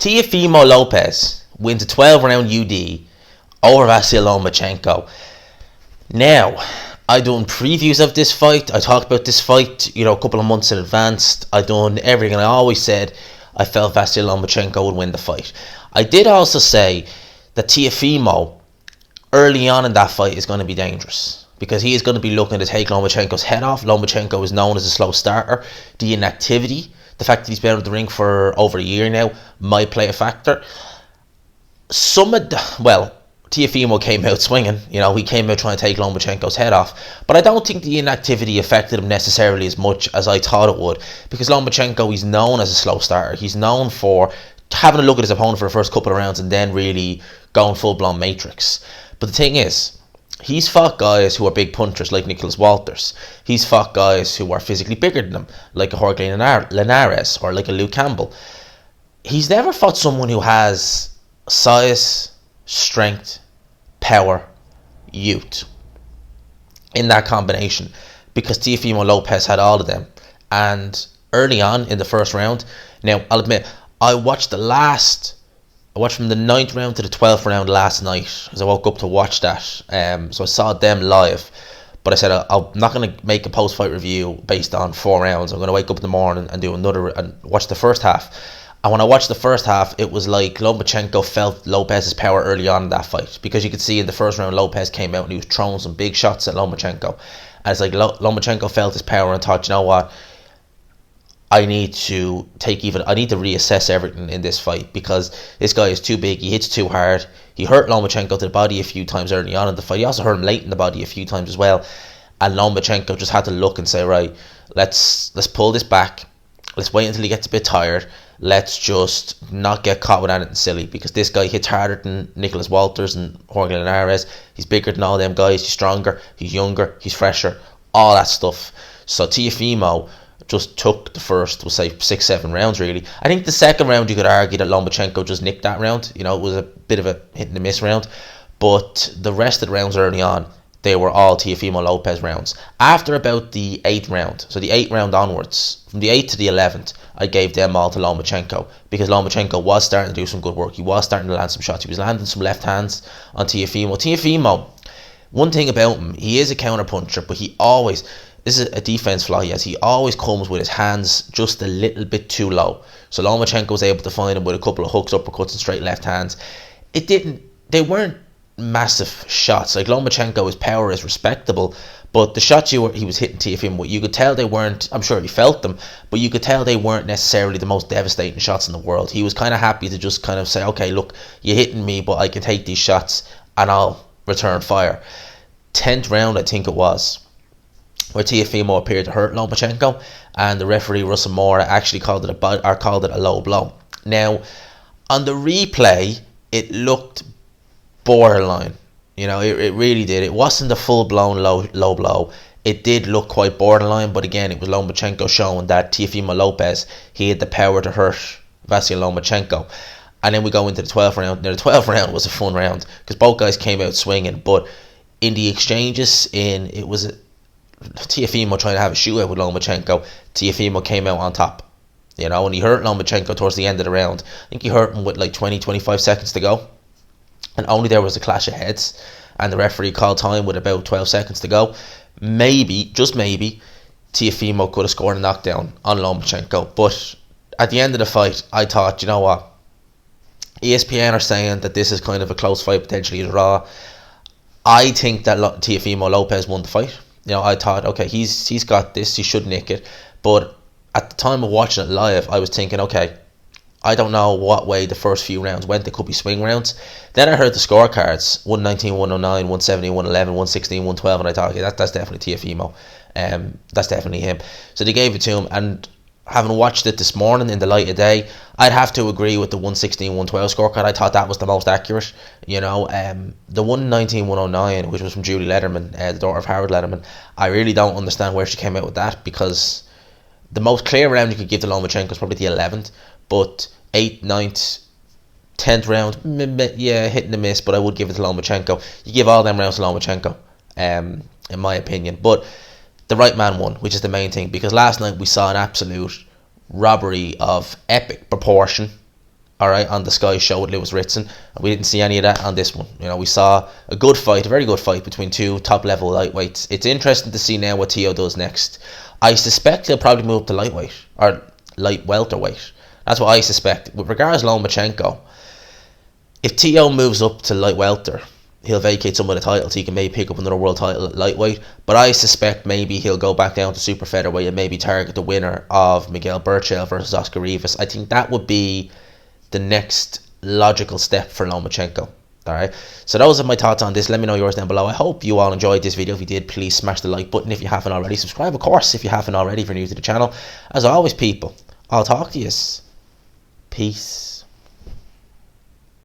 Teofimo Lopez wins a 12-round UD over Vasyl Lomachenko. Now, I done previews of this fight. I talked about this fight, a couple of months in advance. I done everything. I always said I felt Vasyl Lomachenko would win the fight. I did also say that Teofimo, early on in that fight, is going to be dangerous because he is going to be looking to take Lomachenko's head off. Lomachenko is known as a slow starter. The inactivity, the fact that he's been out of the ring for over a year now, might play a factor. Teofimo came out swinging. He came out trying to take Lomachenko's head off. But I don't think the inactivity affected him necessarily as much as I thought it would. Because Lomachenko, he's known as a slow starter. He's known for having a look at his opponent for the first couple of rounds and then really going full-blown matrix. But the thing is, he's fought guys who are big punchers like Nicholas Walters. He's fought guys who are physically bigger than him, like a Jorge Linares or like a Luke Campbell. He's never fought someone who has size, strength, power, youth in that combination, because Teofimo Lopez had all of them. And early on in the first round, now I'll admit, I watched from the 9th round to the 12th round last night as I woke up to watch that. So I saw them live. But I said I'm not going to make a post-fight review based on 4 rounds. I'm going to wake up in the morning and do another and watch the first half. And when I watched the first half, it was like Lomachenko felt Lopez's power early on in that fight. Because you could see in the first round, Lopez came out and he was throwing some big shots at Lomachenko. And it's like Lomachenko felt his power and thought, you know what? I need to reassess everything in this fight because this guy is too big. He hits too hard. He hurt Lomachenko to the body a few times early on in the fight. He also hurt him late in the body a few times as well. And Lomachenko just had to look and say, right, let's pull this back. Let's wait until he gets a bit tired. Let's just not get caught with anything silly because this guy hits harder than Nicholas Walters and Jorge Linares. He's bigger than all them guys. He's stronger. He's younger. He's fresher. All that stuff. So Teofimo just took the first, we'll say 6-7 rounds really. I think the second round you could argue that Lomachenko just nicked that round. It was a bit of a hit and a miss round. But the rest of the rounds early on, they were all Teofimo Lopez rounds. After about the 8th round, so the 8th round onwards, from the 8th to the 11th, I gave them all to Lomachenko because Lomachenko was starting to do some good work. He was starting to land some shots. He was landing some left hands on Teofimo. Teofimo, one thing about him, he is a counter puncher, but this is a defense flaw he has. He always comes with his hands just a little bit too low. So Lomachenko was able to find him with a couple of hooks, uppercuts, and straight left hands. They weren't massive shots. Like Lomachenko, his power is respectable, but the shots he was hitting Teofimo with, you could tell they weren't, I'm sure he felt them, but you could tell they weren't necessarily the most devastating shots in the world. He was kind of happy to just kind of say, okay, look, you're hitting me, but I can take these shots and I'll return fire. 10th round, I think it was, where Teofimo appeared to hurt Lomachenko, and the referee Russell Moore actually called it a low blow. Now, on the replay, it looked borderline. It really did. It wasn't a full-blown low blow. It did look quite borderline, but again, it was Lomachenko showing that Teofimo Lopez, he had the power to hurt Vasyl Lomachenko. And then we go into the 12th round. Now, the 12th round was a fun round because both guys came out swinging, but in the exchanges, it was Teofimo trying to have a shootout with Lomachenko. Teofimo came out on top, and he hurt Lomachenko towards the end of the round. I think he hurt him with like 20-25 seconds to go, and only there was a clash of heads, and the referee called time with about 12 seconds to go. Maybe, just maybe, Teofimo could have scored a knockdown on Lomachenko, but at the end of the fight, I thought, you know what, ESPN are saying that this is kind of a close fight, potentially a draw. I think that Teofimo Lopez won the fight. I thought, okay, he's got this, he should nick it. But at the time of watching it live, I was thinking, okay, I don't know what way the first few rounds went. They could be swing rounds. Then I heard the scorecards, 119, 109, 170, 111, 116, 112, and I thought, okay, that's definitely Teofimo. That's definitely him. So they gave it to him, and having watched it this morning in the light of day, I'd have to agree with the 116, 112 scorecard. I thought that was the most accurate. The 119, 109, which was from Julie Lederman, the daughter of Howard Lederman, I really don't understand where she came out with that, because the most clear round you could give to Lomachenko is probably the 11th, but 8th, 9th, 10th round, yeah, hit and a miss, but I would give it to Lomachenko. You give all them rounds to Lomachenko, in my opinion. But the right man won, which is the main thing, because last night we saw an absolute robbery of epic proportion, alright, on the Sky show with Lewis Ritson. We didn't see any of that on this one. You know, we saw a good fight, a very good fight between two top level lightweights. It's interesting to see now what Teo does next. I suspect he'll probably move up to lightweight, or light welterweight. That's what I suspect. With regards to Lomachenko, if Teo moves up to light welter, he'll vacate some of the titles. He can maybe pick up another world title at lightweight. But I suspect maybe he'll go back down to super featherweight and maybe target the winner of Miguel Berchelt versus Oscar Rivas. I think that would be the next logical step for Lomachenko. Alright, so those are my thoughts on this. Let me know yours down below. I hope you all enjoyed this video. If you did, please smash the like button if you haven't already. Subscribe, of course, if you haven't already, if you're new to the channel. As always, people, I'll talk to you. Peace.